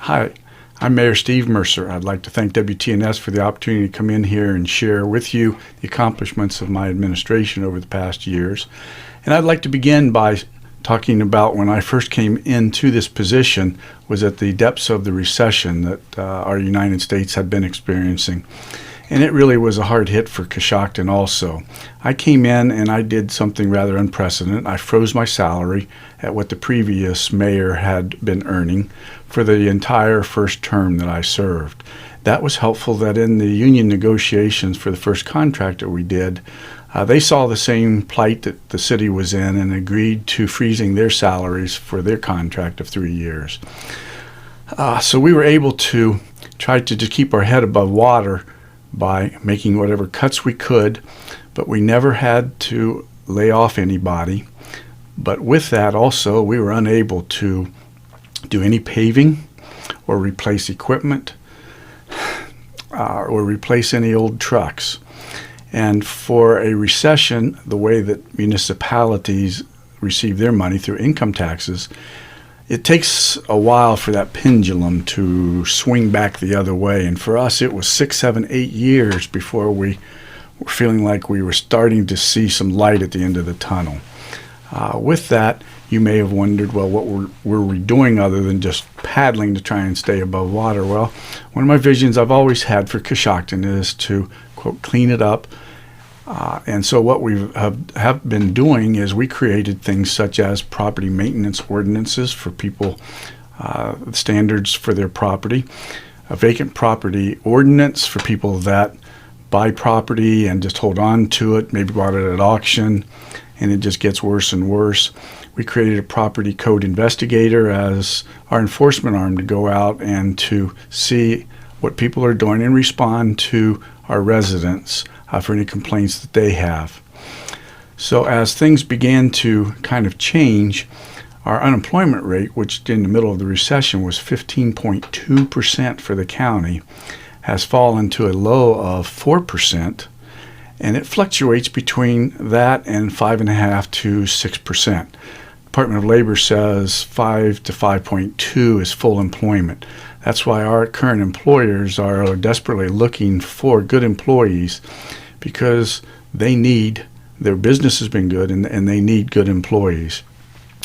Hi, I'm Mayor Steve Mercer. I'd like to thank WTNS for the opportunity to come in here and share with you the accomplishments of my administration over the past years. And I'd like to begin by talking about when I first came into this position was at the depths of the recession that our United States had been experiencing. And it really was a hard hit for Coshocton also. I came in and I did something rather unprecedented. I froze my salary at what the previous mayor had been earning for the entire first term that I served. That was helpful that in the union negotiations for the first contract that we did, they saw the same plight that the city was in and agreed to freezing their salaries for their contract of 3 years. So we were able to try to just keep our head above water by making whatever cuts we could, but we never had to lay off anybody. But with that also, we were unable to do any paving or replace equipment or replace any old trucks. And for a recession, the way that municipalities receive their money through income taxes, it takes a while for that pendulum to swing back the other way. And for us, it was 6, 7, 8 years before we were feeling like we were starting to see some light at the end of the tunnel. With that, you may have wondered, well, what were we doing other than just paddling to try and stay above water? Well, one of my visions I've always had for Coshocton is to, quote, clean it up. And so what we have been doing is we created things such as property maintenance ordinances for people, standards for their property, a vacant property ordinance for people that buy property and just hold on to it, maybe bought it at auction, and it just gets worse and worse. We created a property code investigator as our enforcement arm to go out and to see what people are doing and respond to our residents for any complaints that they have. So as things began to kind of change, our unemployment rate, which in the middle of the recession was 15.2% for the county, has fallen to a low of 4%, and it fluctuates between that and 5.5% to 6%. Department of Labor says 5 to 5.2 is full employment. That's why our current employers are desperately looking for good employees, because their business has been good and they need good employees.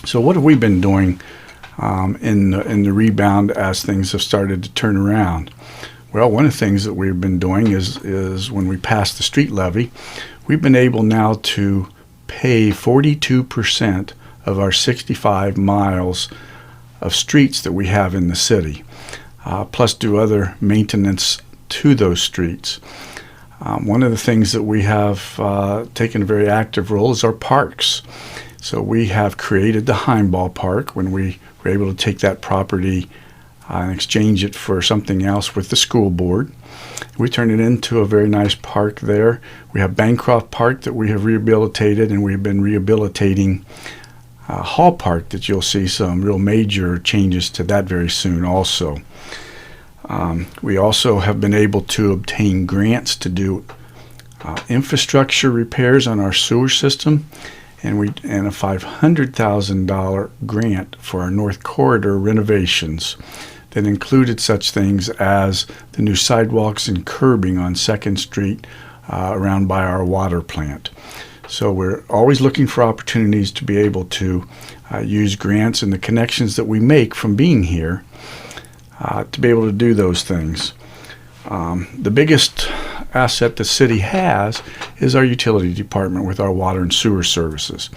So what have we been doing in the rebound as things have started to turn around? Well, one of the things that we've been doing is when we passed the street levy, we've been able now to pay 42% of our 65 miles of streets that we have in the city, plus do other maintenance to those streets. One of the things that we have taken a very active role is our parks. So we have created the Heimball Park when we were able to take that property and exchange it for something else with the school board. We turned it into a very nice park there. We have Bancroft Park that we have rehabilitated, and we've been rehabilitating Hall Park that you'll see some real major changes to that very soon also. We also have been able to obtain grants to do infrastructure repairs on our sewer system, and a $500,000 grant for our North Corridor renovations that included such things as the new sidewalks and curbing on 2nd Street around by our water plant. So we're always looking for opportunities to be able to use grants and the connections that we make from being here to be able to do those things. The biggest asset the city has is our utility department with our water and sewer services.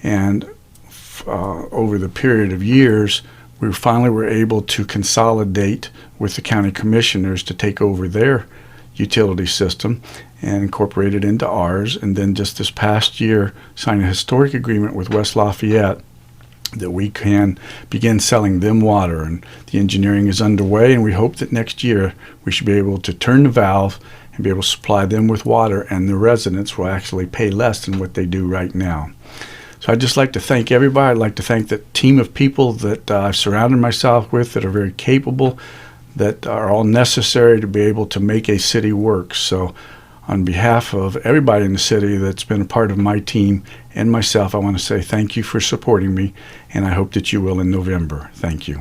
And over the period of years, we finally were able to consolidate with the county commissioners to take over their utility system and incorporate it into ours. And then just this past year, sign a historic agreement with West Lafayette that we can begin selling them water, and the engineering is underway, and we hope that next year we should be able to turn the valve and be able to supply them with water, and the residents will actually pay less than what they do right now. So I'd just like to thank everybody. I'd like to thank the team of people that I've surrounded myself with that are very capable, that are all necessary to be able to make a city work. So on behalf of everybody in the city that's been a part of my team and myself, I want to say thank you for supporting me, and I hope that you will in November. Thank you.